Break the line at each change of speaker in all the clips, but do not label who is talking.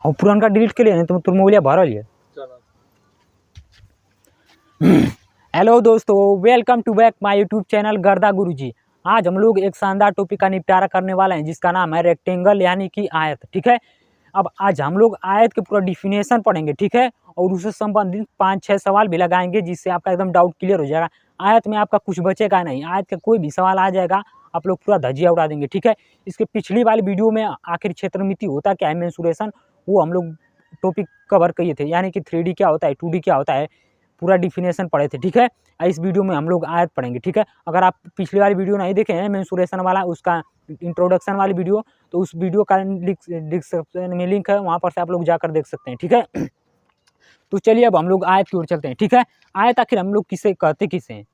और पुराना डिलीट के लिए नहीं तो तुरमौलिया भरल है। हेलो दोस्तों, welcome to back my YouTube channel Garda Guruji. आज हम लोग एक शानदार टॉपिक का निपटारा करने वाले हैं जिसका नाम है रेक्टेंगल यानी कि आयत। ठीक है, अब आज हम लोग आयत के पूरा डिफिनेशन पढ़ेंगे। ठीक है, और उससे संबंधित 5-6 सवाल भी लगाएंगे जिससे आपका एकदम डाउट क्लियर हो जाएगा। आयत में आपका कुछ बचेगा नहीं, आयत का कोई भी सवाल आ जाएगा आप लोग पूरा धजिया उड़ा देंगे। ठीक है, इसके पिछली वाली वीडियो में आखिर क्षेत्रमिति होता क्या है, मेंसुरेशन, वो हम लोग टॉपिक कवर किए थे, यानी कि 3D क्या होता है, 2D क्या होता है, पूरा डिफिनेशन पढ़े थे। ठीक है, इस वीडियो में हम लोग आयत पढ़ेंगे। ठीक है, अगर आप पिछली वाली वीडियो नहीं देखे हैं मेंसुरेशन वाला, उसका इंट्रोडक्शन वाली वीडियो, तो उस वीडियो का डिस्क्रिप्शन में लिंक है, वहाँ पर से आप लोग जाकर देख सकते हैं। ठीक है, तो चलिए अब हम लोग आयत की ओर चलते हैं। ठीक है, आयत आखिर हम लोग किसे कहते किसे हैं?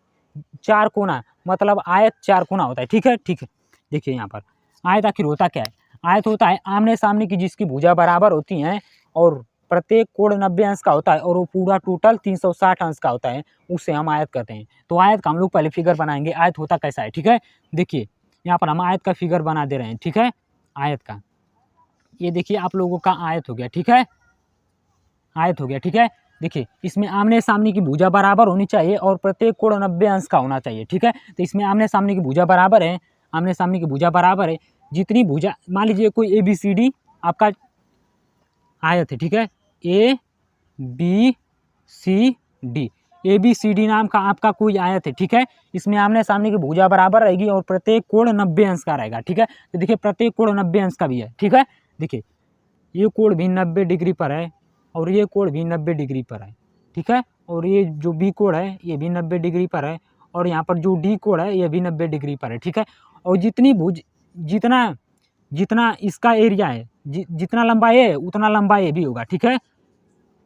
चार कोना, मतलब आयत चार कोना होता है। ठीक है, ठीक है, देखिए यहाँ पर आयत आखिर होता क्या है। आयत होता है आमने सामने की जिसकी भुजा बराबर होती हैं और प्रत्येक कोण 90 अंश का होता है और वो पूरा टोटल 360 अंश का होता है, उससे हम आयत कहते हैं। तो आयत का हम लोग पहले फिगर बनाएंगे, आयत होता कैसा है। ठीक है, देखिए यहाँ पर हम आयत का फिगर बना दे रहे हैं। ठीक है, आयत का ये देखिए आप लोगों का आयत हो गया। ठीक है, आयत हो गया। ठीक है, देखिए इसमें आमने सामने की भुजा बराबर होनी चाहिए और प्रत्येक कोण 90 अंश का होना चाहिए। ठीक है, तो इसमें आमने सामने की भुजा बराबर है, आमने सामने की भुजा बराबर है। जितनी भुजा, मान लीजिए कोई ABCD आपका आयत है। ठीक है, ABCD, ABCD नाम का आपका कोई आयत है। ठीक है, इसमें आमने सामने की भुजा बराबर रहेगी और प्रत्येक कोण 90 अंश का रहेगा। ठीक है, तो देखिए प्रत्येक कोण 90 अंश का भी है। ठीक है, देखिए ये कोण भी 90 डिग्री पर है और ये कोण भी 90 डिग्री पर है। ठीक है, और ये जो B कोण है ये भी 90 डिग्री पर है और यहाँ पर जो D कोण है ये भी 90 डिग्री पर है। ठीक है, और जितना जितना इसका एरिया है, जितना लंबा ए है उतना लंबा ए भी होगा। ठीक है,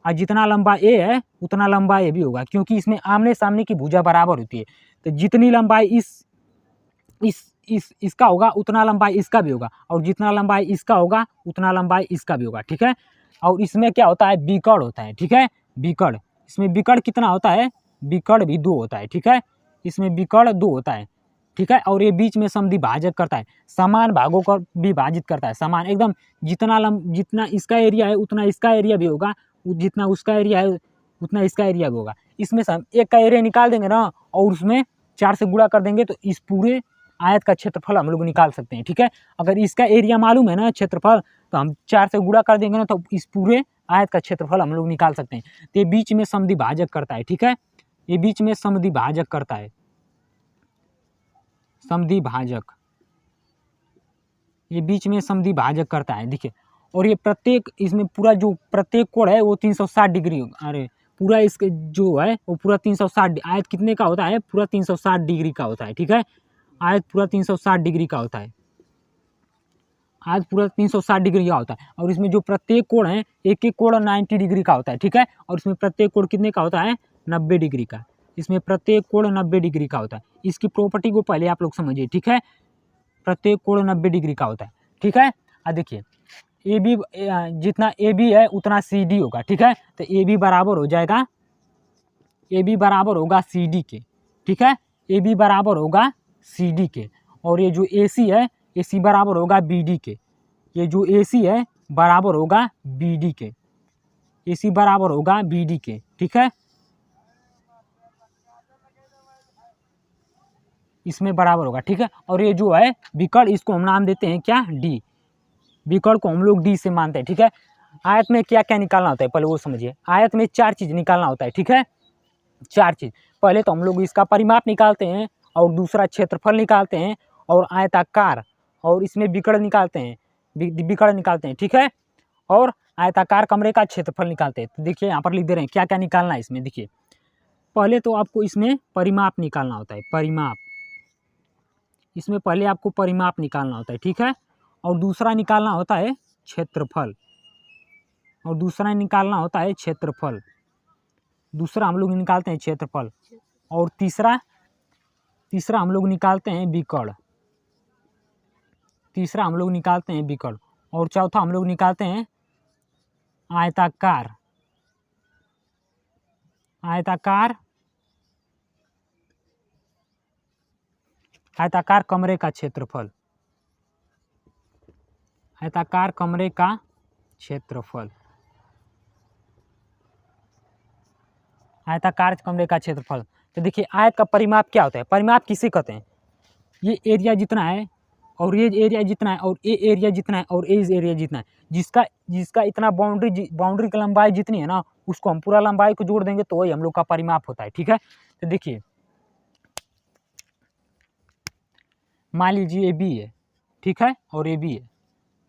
और जितना लंबा ए है उतना लंबा ए भी होगा, क्योंकि इसमें आमने सामने की भुजा बराबर होती है। तो जितनी लंबाई इसका होगा उतना लंबाई इसका भी होगा, और जितना लंबाई इसका होगा उतना लंबाई इसका भी होगा। ठीक है, और इसमें क्या होता है, विकर्ण होता है। ठीक है, विकर्ण, इसमें विकर्ण कितना होता है, विकर्ण भी 2 होता है। ठीक है, इसमें विकर्ण 2 होता है। ठीक है, और ये बीच में समद्वि भाजक करता है, समान भागों को विभाजित करता है, समान एकदम। जितना इसका एरिया है उतना इसका एरिया भी होगा, जितना उसका एरिया है उतना इसका एरिया भी होगा। इसमें से हम एक का एरिया निकाल देंगे ना और उसमें 4 से गुणा कर देंगे तो इस पूरे आयत का क्षेत्रफल हम लोग निकाल सकते हैं। ठीक है, अगर इसका एरिया मालूम है ना क्षेत्रफल, तो हम 4 से गुणा कर देंगे ना तो इस पूरे आयत का क्षेत्रफल हम लोग निकाल सकते हैं। तो ये बीच में समद्वि भाजक करता है। ठीक है, ये बीच में समद्वि भाजक करता है, समद्वि भाजक, ये बीच में समद्वि भाजक करता है। देखिए, और ये प्रत्येक, इसमें पूरा जो प्रत्येक कोण है वो 360 डिग्री, अरे पूरा इसके जो है वो पूरा 360, आयत कितने का होता है, पूरा 360 डिग्री का होता है। ठीक है, आयत पूरा 360 डिग्री का होता है, आयत पूरा 360 डिग्री का होता है। और इसमें जो प्रत्येक कोण है, एक एक कोण 90 डिग्री का होता है। ठीक है, और इसमें प्रत्येक कोण कितने का होता है, 90 डिग्री का। इसमें प्रत्येक कोण 90 डिग्री का होता है। इसकी प्रॉपर्टी को पहले आप लोग समझिए। ठीक है, प्रत्येक कोण 90 डिग्री का होता है। ठीक है, देखिए AB, जितना AB है उतना CD होगा। ठीक है, तो AB बराबर हो जाएगा, AB बराबर होगा CD के। ठीक है, AB बराबर होगा CD के, और ये जो AC है AC बराबर होगा BD के, ये जो AC है बराबर होगा BD के, AC बराबर होगा BD के। ठीक है, इसमें बराबर होगा। ठीक है, और ये जो है विकर्ण, इसको हम नाम देते हैं क्या, D, विकर्ण को हम लोग D से मानते हैं। ठीक है, आयत में क्या क्या निकालना होता है पहले वो समझिए। आयत में 4 चीज़ निकालना होता है। ठीक है, 4 चीज़। पहले तो हम लोग इसका परिमाप निकालते हैं, और दूसरा क्षेत्रफल निकालते हैं, और आयताकार, और इसमें विकर्ण निकालते हैं, विकर्ण निकालते हैं। ठीक है, और आयताकार कमरे का क्षेत्रफल निकालते हैं। तो देखिए यहाँ पर लिख दे रहे हैं क्या क्या निकालना है इसमें। देखिए पहले तो आपको इसमें परिमाप निकालना होता है, परिमाप, इसमें पहले आपको परिमाप निकालना होता है। ठीक है, और दूसरा निकालना होता है क्षेत्रफल, और दूसरा निकालना होता है क्षेत्रफल, दूसरा हम लोग निकालते हैं क्षेत्रफल, और तीसरा हम लोग निकालते हैं विकर्ण, तीसरा हम लोग निकालते हैं विकर्ण, और चौथा हम लोग निकालते हैं आयताकार, आयताकार, आयताकार कमरे का क्षेत्रफल, आयताकार कमरे का क्षेत्रफल, आयताकार कमरे का क्षेत्रफल। तो देखिए आयत का परिमाप क्या होता है, परिमाप किसे कहते हैं, ये एरिया जितना है और ये एरिया जितना है और ये एरिया जितना है और ये एरिया जितना है, जिसका जिसका इतना बाउंड्री की लंबाई जितनी है ना, उसको हम पूरा लंबाई को जोड़ देंगे तो वही हम लोग का परिमाप होता है। ठीक है, तो देखिए मान लीजिए ये बी है, ठीक है, और ये बी है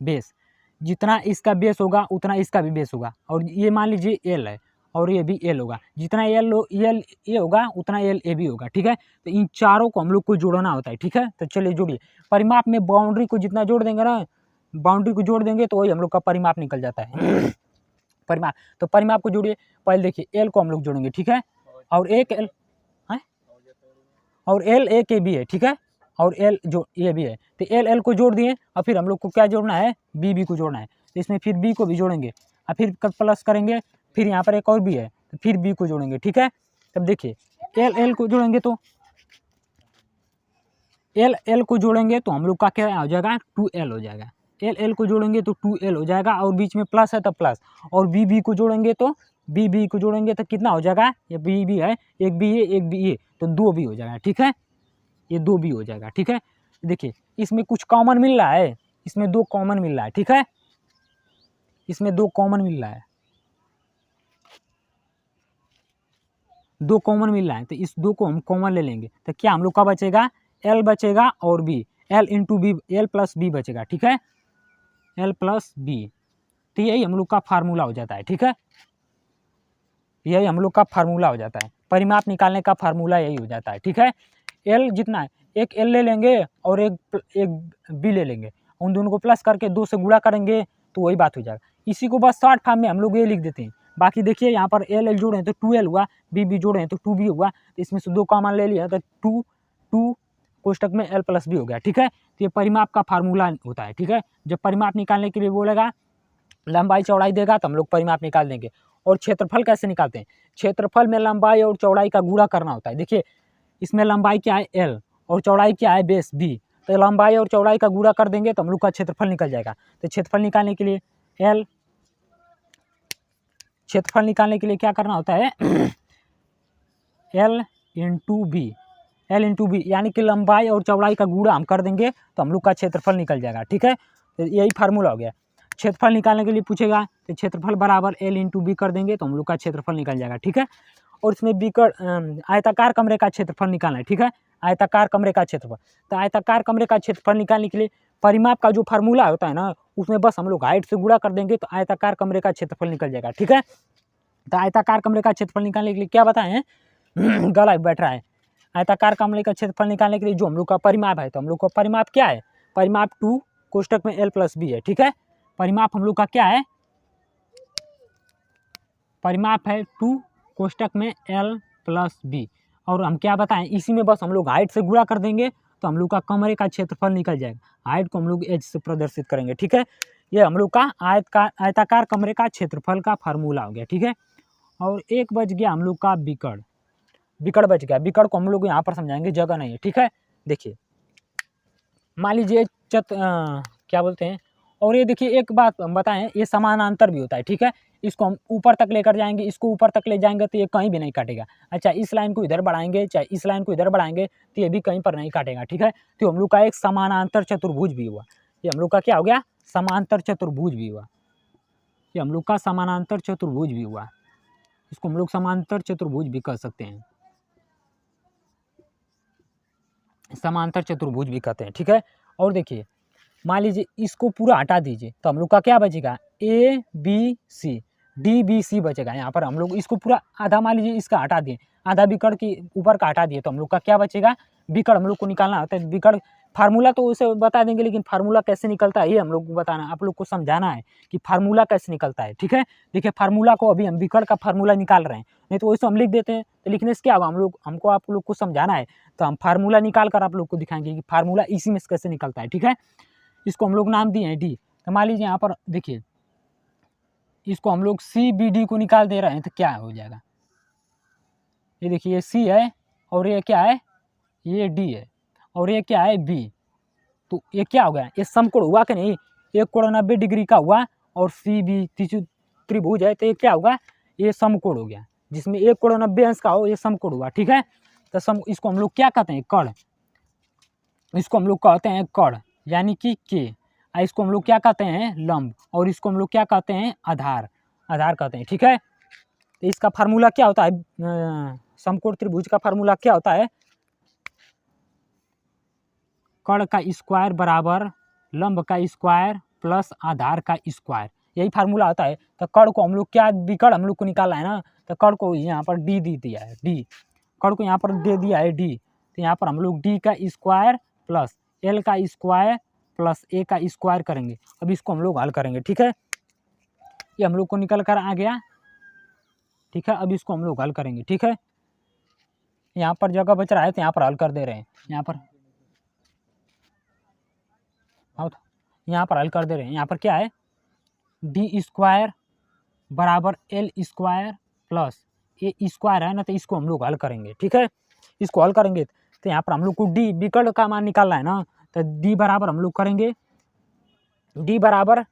बेस, जितना इसका बेस होगा उतना इसका भी बेस होगा, और ये मान लीजिए एल है और ये भी एल होगा, जितना एल ये होगा उतना एल ए भी होगा। ठीक है, तो इन चारों को हम लोग को जोड़ना होता है। ठीक है, तो चलिए जोड़िए, परिमाप में बाउंड्री को जितना जोड़ देंगे ना, बाउंड्री को जोड़ देंगे तो वही हम लोग का परिमाप निकल जाता है। परिमाप, तो परिमाप को जोड़िए, पहले देखिए एल को हम लोग जोड़ेंगे, ठीक है, और एक एल है और एल ए के भी है, ठीक है, और एल जो ये भी है, तो एल एल को जोड़ दिए, और फिर हम लोग को क्या जोड़ना है, बी बी को जोड़ना है, तो इसमें फिर बी को भी जोड़ेंगे और फिर प्लस करेंगे, फिर यहाँ पर एक और बी है तो फिर बी को जोड़ेंगे। ठीक है, तब देखिए एल एल को जोड़ेंगे तो एल एल को जोड़ेंगे तो हम लोग का क्या हो जाएगा, 2l हो जाएगा, एल एल को जोड़ेंगे तो 2l हो जाएगा, और बीच में प्लस है तो प्लस, और बी बी को जोड़ेंगे तो बी बी को जोड़ेंगे तो कितना हो जाएगा, ये बी बी है, एक बी है एक बी है, तो 2b हो जाएगा। ठीक है, ये 2b हो जाएगा। ठीक है, देखिए इसमें कुछ कॉमन मिल रहा है, इसमें 2 कॉमन मिल रहा है। ठीक है, इसमें 2 कॉमन मिल रहा है, 2 कॉमन मिल रहा है, तो इस 2 को हम कॉमन ले लेंगे, तो क्या हम लोग का बचेगा, l बचेगा और b, l into B, L plus B बचेगा। ठीक है, l प्लस बी, तो यही हम लोग का फार्मूला हो जाता है। ठीक है, यही हम लोग का फार्मूला हो जाता है, परिमाप निकालने का फार्मूला यही हो जाता है। ठीक है, l जितना है, एक l ले लेंगे और एक b ले लेंगे, उन दोनों को प्लस करके 2 से गुणा करेंगे तो वही बात हो जाएगा। इसी को बस शॉर्ट फॉर्म में हम लोग ये लिख देते हैं। बाकी देखिए यहाँ पर एल एल जोड़े तो 2l हुआ, बी बी जोड़े तो 2b हुआ, तो इसमें से 2 कॉमन ले लिया तो 2 कोष्टक में l प्लस बी हो गया। ठीक है, तो ये परिमाप का फार्मूला होता है। ठीक है, जब परिमाप निकालने के लिए बोलेगा, लंबाई चौड़ाई देगा तो हम लोग परिमाप निकाल देंगे। और क्षेत्रफल कैसे निकालते हैं, क्षेत्रफल में लंबाई और चौड़ाई का गुणा करना होता है। देखिए इसमें लंबाई क्या है l और चौड़ाई क्या है बेस b, तो लंबाई और चौड़ाई का गुणा कर देंगे तो हम लोग का क्षेत्रफल निकल जाएगा। तो क्षेत्रफल निकालने के लिए क्षेत्रफल निकालने के लिए क्या करना होता है, l into B, L into B, यानी कि लंबाई और चौड़ाई का गुणा हम कर देंगे तो हम लोग का क्षेत्रफल निकल जाएगा। ठीक है, तो यही फार्मूला हो गया। क्षेत्रफल निकालने के लिए पूछेगा तो क्षेत्रफल बराबर एल इंटू बी कर देंगे तो हम लोग का क्षेत्रफल निकल जाएगा। ठीक है, और इसमें आयताकार कमरे का क्षेत्रफल निकालना है। ठीक है, आयताकार कमरे का क्षेत्रफल, तो आयताकार कमरे का क्षेत्रफल निकालने के लिए परिमाप का जो फार्मूला होता है ना, उसमें बस हम लोग हाइट से गुणा कर देंगे तो आयताकार कमरे का क्षेत्रफल निकल जाएगा। ठीक है, तो आयताकार कमरे का क्षेत्रफल निकालने के लिए क्या बताएं, गला बैठ रहा है, आयताकार कमरे का क्षेत्रफल निकालने के लिए जो हम लोग का परिमाप है, तो हम लोग का परिमाप क्या है, परिमाप 2 कोष्टक में l प्लस बी है। ठीक है, परिमाप हम लोग का क्या है, परिमाप है 2 कोष्टक में l प्लस बी, और हम क्या बताएं, इसी में बस हम लोग हाइट से गुणा कर देंगे तो हम लोग का कमरे का क्षेत्रफल निकल जाएगा। हाइट को हम लोग h से प्रदर्शित करेंगे। ठीक है, ये हम लोग का आयताकार कमरे का क्षेत्रफल का फार्मूला हो गया। ठीक है, और एक बच गया हम लोग का विकर्ण, विकर्ण बच गया, विकर्ण को हम लोग यहाँ पर समझाएंगे, जगह नहीं है। ठीक है, देखिए मान लीजिए क्या बोलते हैं, और ये देखिए एक बात हम बताएं, ये समानांतर भी होता है। ठीक है, इसको हम ऊपर तक लेकर जाएंगे, इसको ऊपर तक ले जाएंगे तो ये कहीं भी नहीं काटेगा। अच्छा, इस लाइन को इधर बढ़ाएंगे, चाहे इस लाइन को इधर बढ़ाएंगे तो ये भी कहीं पर नहीं काटेगा। ठीक है, तो हम लोग का एक समानांतर चतुर्भुज भी हुआ, ये हम लोग का क्या हो गया, समांतर चतुर्भुज भी हुआ, ये हम लोग का समानांतर चतुर्भुज भी हुआ, इसको हम लोग समांतर चतुर्भुज भी कह सकते हैं, समांतर चतुर्भुज भी कहते हैं। ठीक है, और देखिए मान लीजिए इसको पूरा हटा दीजिए तो हम लोग का क्या बचेगा, A B C D B C बचेगा। यहाँ पर हम लोग इसको पूरा आधा, मान लीजिए इसका हटा दिए, आधा विकर्ण की ऊपर का हटा दिए तो हम लोग का क्या बचेगा, विकर्ण हम लोग को निकालना होता है। विकर्ण फार्मूला तो उसे बता देंगे, लेकिन फार्मूला कैसे निकलता है ये हम लोग को बताना, आप लोग को समझाना है कि फार्मूला कैसे निकलता है। ठीक है, देखिए फार्मूला को अभी हम विकर्ण का फार्मूला निकाल रहे हैं, नहीं तो वैसे हम लिख देते हैं, तो लिखने से क्या होगा, हमको आप लोग को समझाना है तो हम फार्मूला निकाल कर आप लोग को दिखाएंगे कि फार्मूला इसी में कैसे निकलता है। ठीक है, इसको हम लोग नाम दिए हैं डी, तो मान लीजिए यहाँ पर देखिए इसको हम लोग सी बी डी को निकाल दे रहे हैं तो क्या हो जाएगा, ये देखिए ये सी है और ये क्या है, ये डी है और ये क्या है बी, तो ये क्या हो गया, ये समकोण हुआ कि नहीं, एक कोण 90 डिग्री का हुआ और सी बी त्रिभुज है, तो ये क्या होगा, ये समकोण हो गया, जिसमें एक कोण 90 अंश का हो, ये समकोण हुआ। ठीक है, तो इसको हम लोग क्या कहते हैं, कर्ण। इसको हम लोग कहते हैं कर्ण यानी कि के। इसको हम लोग क्या कहते हैं, लंब, और इसको हम लोग क्या कहते हैं, आधार। आधार कहते हैं। ठीक है, तो इसका फार्मूला क्या होता है, समकोण त्रिभुज का फार्मूला क्या होता है, कर्ण का स्क्वायर बराबर लंब का स्क्वायर प्लस आधार का स्क्वायर, यही फार्मूला होता है। तो कर्ण को हम लोग क्या, विकर्ण हम लोग को निकालना है ना, तो कर्ण को यहाँ पर डी दे दिया है, डी, कर्ण को यहाँ पर दे दिया है डी, तो यहाँ पर हम लोग डी का स्क्वायर प्लस एल का स्क्वायर प्लस ए का स्क्वायर करेंगे। अब इसको हम लोग हल करेंगे। ठीक है, ये हम लोग को निकल कर आ गया। ठीक है, अब इसको हम लोग हल करेंगे। ठीक है, यहाँ पर जगह बच रहा है तो यहाँ पर हल कर दे रहे हैं, यहाँ पर यहाँ पर हल कर दे रहे हैं। यहाँ पर क्या है, डी स्क्वायर बराबर एल स्क्वायर प्लस ए स्क्वायर है ना, तो इसको हम लोग हल करेंगे। ठीक है, इसको हल करेंगे तो यहाँ पर हम लोग को डी विकर्ण का मान निकालना है ना, तो डी बराबर हम लोग करेंगे, डी बराबर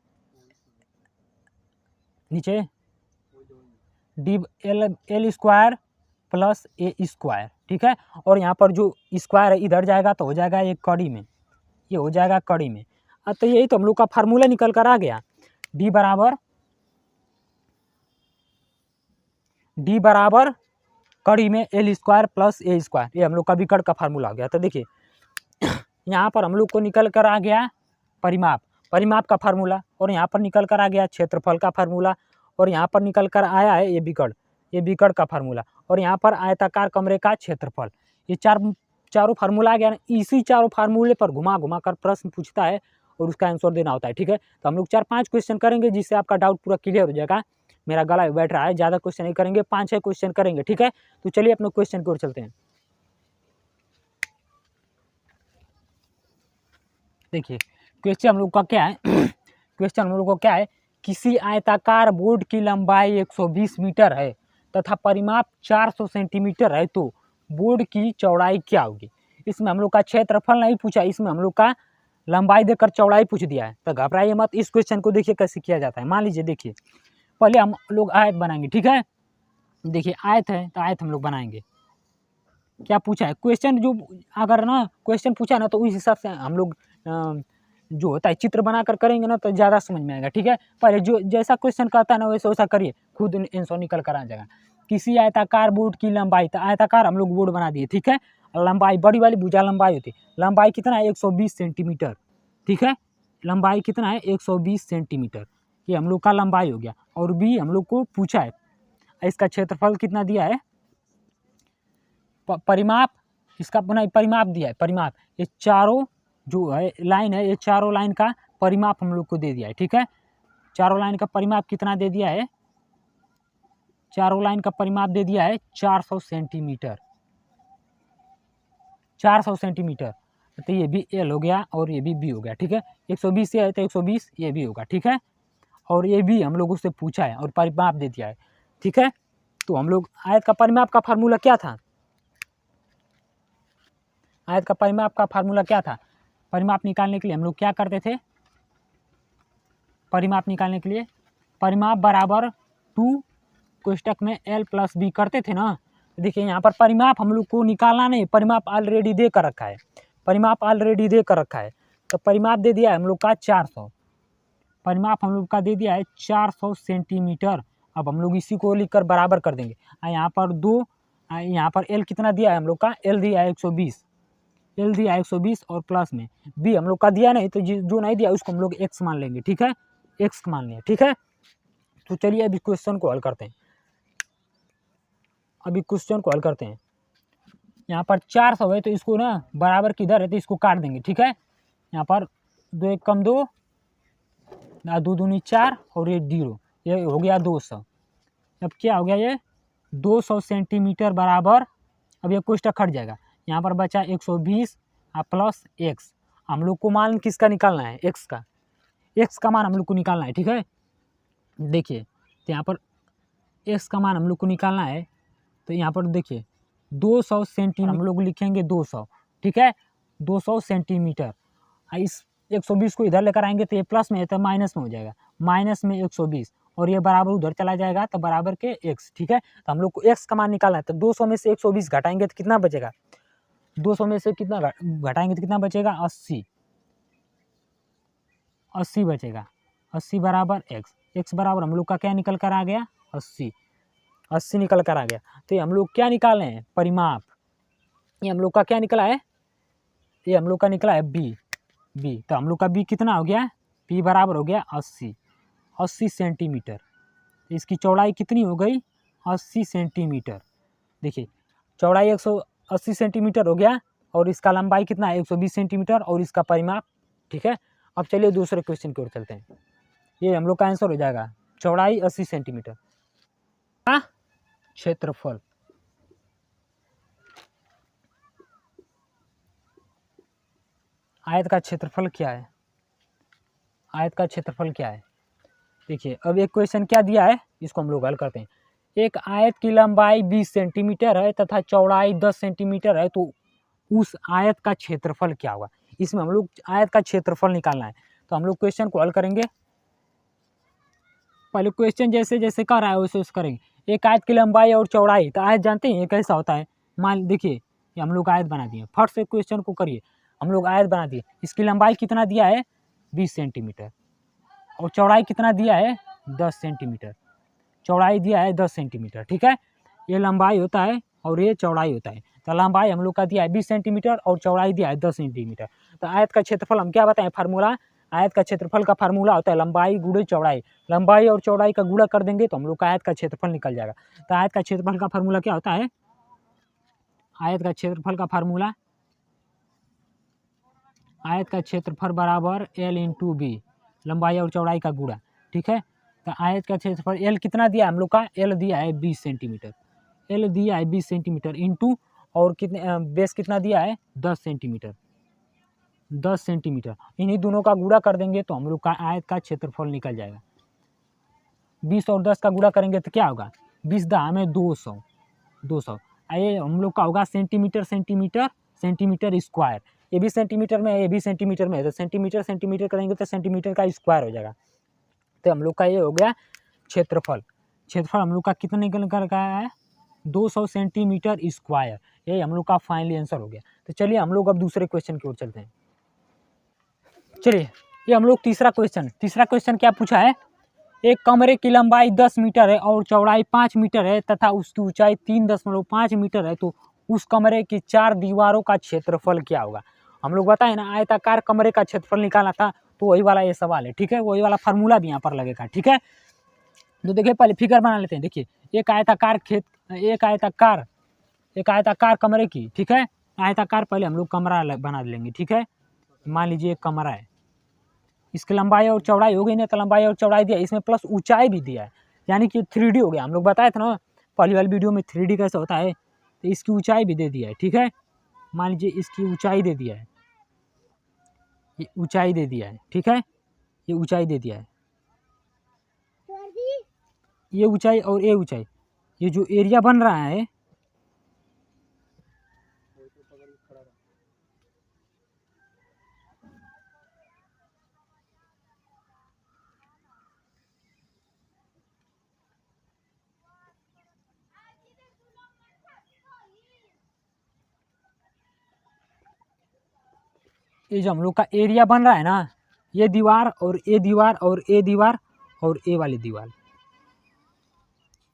नीचे डी एल स्क्वायर प्लस ए स्क्वायर। ठीक है, और यहाँ पर जो स्क्वायर है इधर जाएगा तो हो जाएगा ये कड़ी में, ये हो जाएगा कड़ी में। तो यही तो हम लोग का फार्मूला निकल कर आ गया, डी बराबर कड़ी में एल स्क्वायर प्लस ए स्क्वायर, ये हम लोग का विकर्ण का फार्मूला आ गया। तो देखिए यहाँ पर हम लोग को निकल कर आ गया परिमाप का फार्मूला, और यहाँ पर निकल कर आ गया क्षेत्रफल का फार्मूला, और यहाँ पर निकल कर आया है ये विकर्ण का फार्मूला, और यहाँ पर आयताकार कमरे का क्षेत्रफल। ये चारों फार्मूला आ गया ना। इसी चारों फार्मूले पर घुमा घुमा कर प्रश्न पूछता है और उसका आंसर देना होता है। ठीक है, तो हम लोग 4-5 क्वेश्चन करेंगे जिससे आपका डाउट पूरा क्लियर हो जाएगा। मेरा गला बैठ रहा है, ज़्यादा क्वेश्चन नहीं करेंगे, 5-6 क्वेश्चन करेंगे। ठीक है, तो चलिए अपने क्वेश्चन की ओर चलते हैं। देखिए क्वेश्चन हम लोग का क्या है क्वेश्चन हम लोग को क्या है, किसी आयताकार बोर्ड की लंबाई 120 मीटर है तथा परिमाप 400 सेंटीमीटर है, तो बोर्ड की चौड़ाई क्या होगी। इसमें हम लोग का क्षेत्रफल नहीं पूछा, इसमें हम लोग का लंबाई देकर चौड़ाई पूछ दिया है। तो घबराइए मत, इस क्वेश्चन को देखिए कैसे किया जाता है। मान लीजिए, देखिए पहले हम लोग आयत बनाएंगे। ठीक है, देखिए आयत है तो आयत हम लोग बनाएंगे। क्या पूछा है क्वेश्चन, जो अगर ना क्वेश्चन पूछा ना तो उस हिसाब से हम लोग जो होता है चित्र बनाकर करेंगे ना तो ज़्यादा समझ में आएगा। ठीक है, पहले जो जैसा क्वेश्चन कहता है ना वैसा करिए, खुद आंसर निकल कर आ जाएगा। किसी आयताकार बोर्ड की लंबाई, तो आयताकार हम लोग बोर्ड बना दिए। ठीक है, लंबाई बड़ी वाली भुजा लंबाई होती है, लंबाई कितना है 120 सेंटीमीटर। ठीक है, लंबाई कितना है 120 सेंटीमीटर, ये हम लोग का लंबाई हो गया। और भी हम लोग को पूछा है इसका क्षेत्रफल कितना दिया है, परिमाप, इसका बना परिमाप दिया है, परिमाप ये चारों जो है लाइन है, ये चारों लाइन का परिमाप हम लोग को दे दिया है। ठीक है, चारों लाइन का परिमाप कितना दे दिया है, चारों लाइन का परिमाप दे दिया है 400 सेंटीमीटर, 400 सेंटीमीटर। तो ये भी एल हो गया और ये भी बी हो गया। ठीक है, 120 से है तो 120 ये भी होगा। ठीक है, और ये भी हम लोग उससे पूछा है और परिमाप दे दिया है। ठीक है, तो हम लोग आयत का परिमाप का फार्मूला क्या था, आयत का परिमाप का फार्मूला क्या था, परिमाप निकालने के लिए हम लोग क्या करते थे, परिमाप निकालने के लिए परिमाप बराबर 2 कोष्टक में एल प्लस बी करते थे ना। देखिए यहाँ पर परिमाप हम लोग को निकालना नहीं, परिमाप ऑलरेडी दे कर रखा है, परिमाप ऑलरेडी दे कर रखा है। तो परिमाप दे दिया है हम लोग का 400, परिमाप हम लोग का दे दिया है 400 सेंटीमीटर। अब हम लोग इसी को लिखकर बराबर कर देंगे। यहाँ पर 2, यहाँ पर एल कितना दिया है हम लोग का, एल दिया है 120, एल दिया 120 और प्लस में बी हम लोग का दिया नहीं, तो जो नहीं दिया उसको हम लोग एक्स मान लेंगे। ठीक है, एक्स मान लिया। ठीक है, तो चलिए अभी क्वेश्चन को हल करते हैं, अभी क्वेश्चन को हल करते हैं। यहाँ पर 400 है तो इसको ना बराबर किधर है तो इसको काट देंगे। ठीक है, यहाँ पर 2 1 कम 2, 2 दूनी 4 और ये 0, ये हो गया 200। अब क्या हो गया, ये 200 सेंटीमीटर बराबर, अब ये कोष्टक हट जाएगा, यहाँ पर बचा 120 प्लस एक्स। हम लोग को मान किसका निकालना है, एक्स का, एक्स का मान हम लोग को निकालना है। ठीक है, देखिए तो यहाँ पर एक्स का मान हम लोग को निकालना है, तो यहाँ पर देखिए 200 सेंटीमीटर हम लोग लिखेंगे 200। ठीक है, 200 सेंटीमीटर। इस 120 को इधर लेकर आएंगे तो ये प्लस में है तो माइनस में हो जाएगा, माइनस में 120 और ये बराबर उधर चला जाएगा तो बराबर के x। ठीक है, तो हम लोग को x का मान निकालना है। तो 200 में से 120 घटाएंगे तो कितना बचेगा, 200 में से कितना घटाएंगे तो कितना बचेगा, 80, 80 बचेगा, 80 बराबर x बराबर हम लोग का क्या निकल कर आ गया, 80, 80 निकल कर आ गया। तो ये हम लोग क्या निकाले हैं, परिमाप। ये हम लोग का क्या निकला है, ये हम लोग का निकला है b। तो हम लोग का b कितना हो गया, b बराबर हो गया 80 सेंटीमीटर। इसकी चौड़ाई कितनी हो गई, 80 सेंटीमीटर। देखिए चौड़ाई 180 सेंटीमीटर हो गया और इसका लंबाई कितना है, 120 सेंटीमीटर और इसका परिमाप। ठीक है, अब चलिए दूसरे क्वेश्चन की ओर चलते हैं। ये हम लोग का आंसर हो जाएगा, चौड़ाई 80 सेंटीमीटर। क्षेत्रफल, आयत का क्षेत्रफल क्या है, आयत का क्षेत्रफल क्या है। देखिए अब एक क्वेश्चन क्या दिया है, इसको हम लोग हल करते हैं। एक आयत की लंबाई 20 सेंटीमीटर है तथा चौड़ाई 10 सेंटीमीटर है, तो उस आयत का क्षेत्रफल क्या होगा। इसमें हम लोग आयत का क्षेत्रफल निकालना है। तो हम लोग क्वेश्चन को हल करेंगे। पहले क्वेश्चन जैसे जैसे कर रहा है वैसे वैसे करेंगे। एक आयत की लंबाई और चौड़ाई, तो आयत जानते हैं ये कैसा होता है। मान देखिए ये हम लोग आयत बना दिए, फट से क्वेश्चन को करिए। हम लोग आयत बना दिए, इसकी लंबाई कितना दिया है, 20 सेंटीमीटर और चौड़ाई कितना दिया है, 10 सेंटीमीटर। चौड़ाई दिया है 10 सेंटीमीटर। ठीक है, ये लंबाई होता है और ये चौड़ाई होता है। तो लंबाई हम लोग का दिया है 20 सेंटीमीटर और चौड़ाई दिया है 10 सेंटीमीटर। तो आयत का क्षेत्रफल हम क्या बताएं, फार्मूला। आयत का क्षेत्रफल का फार्मूला होता है लंबाई गुणे चौड़ाई। लंबाई और चौड़ाई का गुणा कर देंगे तो हम लोग का आयत का क्षेत्रफल निकल जाएगा। तो आयत का क्षेत्रफल का फार्मूला क्या होता है, आयत का क्षेत्रफल का फार्मूला, आयत का क्षेत्रफल बराबर L × B, लंबाई और चौड़ाई का गुणा। ठीक है, तो आयत का क्षेत्रफल L कितना दिया हम लोग का, L दिया है 20 सेंटीमीटर, L दिया है 20 सेंटीमीटर इंटू और कितने बेस कितना दिया है, 10 सेंटीमीटर, 10 सेंटीमीटर। इन्हीं दोनों का गुणा कर देंगे तो हम लोग का आयत का क्षेत्रफल निकल जाएगा। 20 और 10 का गुणा करेंगे तो क्या होगा, 20 10 में 200, 200। ये हम लोग का होगा सेंटीमीटर सेंटीमीटर सेंटीमीटर स्क्वायर। ये भी सेंटीमीटर में है, ये भी सेंटीमीटर में है, तो सेंटीमीटर सेंटीमीटर करेंगे तो सेंटीमीटर का स्क्वायर हो जाएगा। तो हम लोग का ये हो गया क्षेत्रफल। क्षेत्रफल हम लोग का कितना निकल कर आया है, 200 सेंटीमीटर स्क्वायर। ये हम लोग का फाइनली आंसर हो गया। तो चलिए हम लोग अब दूसरे क्वेश्चन की ओर चलते हैं। चलिए ये हम लोग तीसरा क्वेश्चन क्या पूछा है, एक कमरे की लंबाई 10 मीटर है और चौड़ाई 5 मीटर है तथा उसकी ऊंचाई 3.5 मीटर है, तो उस कमरे की 4 दीवारों का क्षेत्रफल क्या होगा। हम लोग बताए ना आयताकार कमरे का क्षेत्रफल निकालना था, तो वही वाला ये सवाल है। ठीक है, वही वाला फार्मूला भी यहाँ पर लगेगा। ठीक है, तो देखिए पहले फिगर बना लेते हैं। देखिए एक आयताकार कमरे की, ठीक है, आयताकार पहले हम लोग कमरा बना लेंगे। ठीक है, मान लीजिए एक कमरा है, इसकी लंबाई और चौड़ाई हो गई ना, तो लंबाई और चौड़ाई दिया, इसमें प्लस ऊंचाई भी दिया है, यानी कि 3D हो गया। हम लोग बताए थे ना पहली वाली वीडियो में 3D कैसे होता है, तो इसकी ऊंचाई भी दे दिया है। ठीक है, मान लीजिए इसकी ऊंचाई दे दिया है, ये ऊंचाई दे दिया है। ठीक है, ये ऊंचाई दे दिया है, ये ऊंचाई और ये ऊंचाई, ये जो एरिया बन रहा है, ये जो हम लोग का एरिया बन रहा है ना, ये दीवार और ये दीवार और ये दीवार और ये वाली दीवार,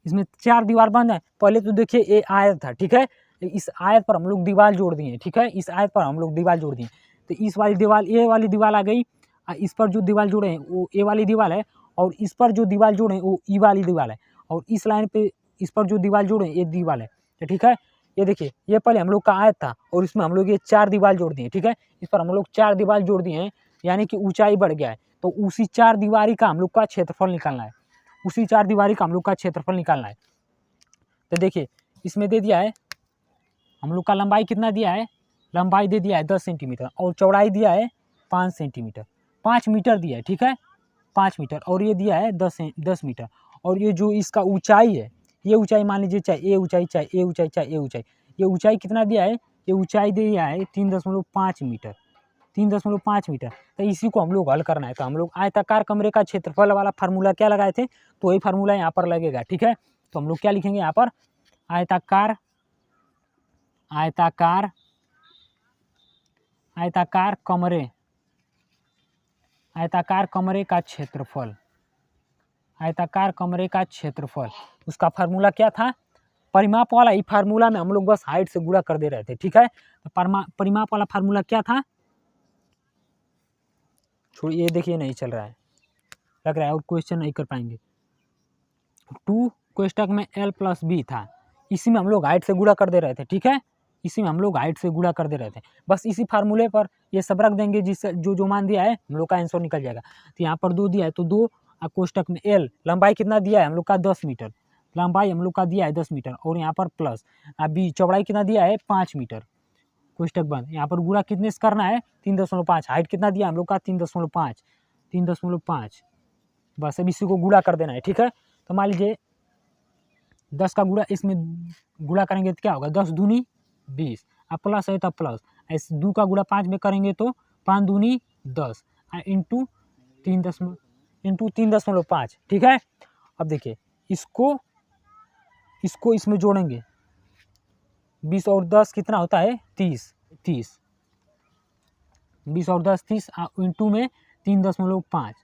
इसमें 4 दीवार बन है। पहले तो देखिए ये आयत था। ठीक है, इस आयत पर हम लोग दीवार जोड़ दिए। ठीक है, इस आयत पर हम लोग दीवार जोड़ दिए, तो इस वाली दीवार, ये वाली दीवार आ गई। इस पर जो दीवार जोड़े हैं वो ये वाली दीवार है, और इस पर जो दीवार जोड़े हैं वो ई वाली दीवार है, और इस लाइन पे इस पर जो दीवार जोड़े हैं ये दीवार है। तो ठीक है, ये देखिए ये पहले हम लोग का आयत था और इसमें हम लोग ये 4 दीवार जोड़ दिए। ठीक है, इस पर हम लोग 4 दीवार जोड़ दिए हैं, यानी कि ऊंचाई बढ़ गया है। तो उसी 4 दीवारी का हम लोग का क्षेत्रफल निकालना है, उसी 4 दीवारी का हम लोग का क्षेत्रफल निकालना है। तो देखिए इसमें दे दिया है हम लोग का लंबाई कितना दिया है, लंबाई दे दिया है 10 सेंटीमीटर और चौड़ाई दिया है 5 सेंटीमीटर, 5 मीटर दिया है। ठीक है, 5 मीटर, और ये दिया है 10 मीटर। और ये जो इसका ऊंचाई है, ये ऊंचाई मान लीजिए चाहे ये ऊंचाई चाहे ये ऊंचाई चाहे ये ऊंचाई, ये ऊंचाई कितना दिया है, ये ऊंचाई दिया है 3.5 मीटर। 3.5 मीटर। तो इसी को हम लोग हल करना है। तो हम लोग आयताकार कमरे का क्षेत्रफल वाला फार्मूला क्या लगाए थे, तो वही फार्मूला यहाँ पर लगेगा। ठीक है, तो हम लोग क्या लिखेंगे यहाँ पर, आयताकार आयताकार आयताकार कमरे आयताकार कमरे का क्षेत्रफल, आयताकार कमरे का क्षेत्रफल, उसका फार्मूला क्या था, परिमाप वाला। ई फार्मूला में हम लोग बस हाइट से गुणा कर दे रहे थे। ठीक है, तो परिमाप वाला फार्मूला क्या था, छोड़िए, ये देखिए नहीं चल रहा है, लग रहा है और क्वेश्चन नहीं कर पाएंगे। 2 कोष्टक में l + b था, इसी में हम लोग हाइट से गुणा कर दे रहे थे। ठीक है, इसी में हम लोग हाइट से गुणा कर दे रहे थे। बस इसी फार्मूले पर ये सब रख देंगे, जिससे जो मान दिया है हम लोग का आंसर निकल जाएगा। तो यहाँ पर 2 दिया है, तो 2 कोष्टक में l, लंबाई कितना दिया है हम लोग का 10 मीटर, लंबाई हम लोग का दिया है 10 मीटर, और यहाँ पर प्लस b चौड़ाई कितना दिया है 5 मीटर, कोष्टक बंद। यहाँ पर गुणा कितने से करना है 3.5, हाइट कितना दिया हम लोग का 3.5, बस अब इसी को गुणा कर देना है। ठीक है, तो मान लीजिए 10 का गुणा इसमें गुणा करेंगे तो क्या होगा, 10 दूनी 20, अब प्लस है तब प्लस, ऐसे 2 का गुणा 5 में करेंगे तो 5 दूनी 10 इंटू 3.5। ठीक है, अब देखिए इसको इसमें जोड़ेंगे, 20 और 10 कितना होता है 30, 20 और 10 30 इंटू में 3.5।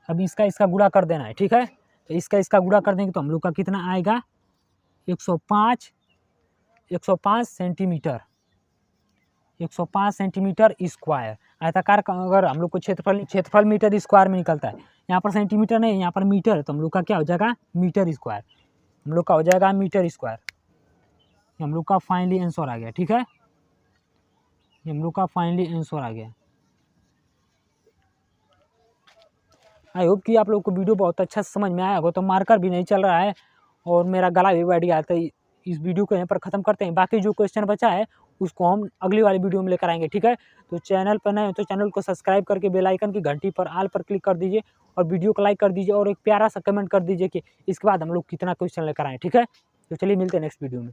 अब इसका गुणा कर देना है। ठीक है, तो इसका गुणा कर देंगे तो हम लोग का कितना आएगा 105 सेंटीमीटर, 105 सेंटीमीटर स्क्वायर। आयताकार का अगर हम लोग को क्षेत्रफल मीटर स्क्वायर में निकलता है, यहाँ पर सेंटीमीटर नहीं, यहाँ पर मीटर, तो हम लोग का क्या हो जाएगा मीटर स्क्वायर, हम लोग का हो जाएगा मीटर स्क्वायर। हम लोग का फाइनली आंसर आ गया। ठीक है, हम लोग का फाइनली आंसर आ गया। आई होप कि आप लोग को वीडियो बहुत अच्छा समझ में आया होगा। तो मार्कर भी नहीं चल रहा है और मेरा गला भी बैठ गया, तो इस वीडियो को यहाँ पर ख़त्म करते हैं। बाकी जो क्वेश्चन बचा है उसको हम अगली वाली वीडियो में लेकर आएंगे। ठीक है, तो चैनल पर नए हो तो चैनल को सब्सक्राइब करके बेल आइकन की घंटी पर ऑल पर क्लिक कर दीजिए और वीडियो को लाइक कर दीजिए और एक प्यारा सा कमेंट कर दीजिए कि इसके बाद हम लोग कितना क्वेश्चन लेकर आएँ। ठीक है, तो चलिए मिलते हैं नेक्स्ट वीडियो में।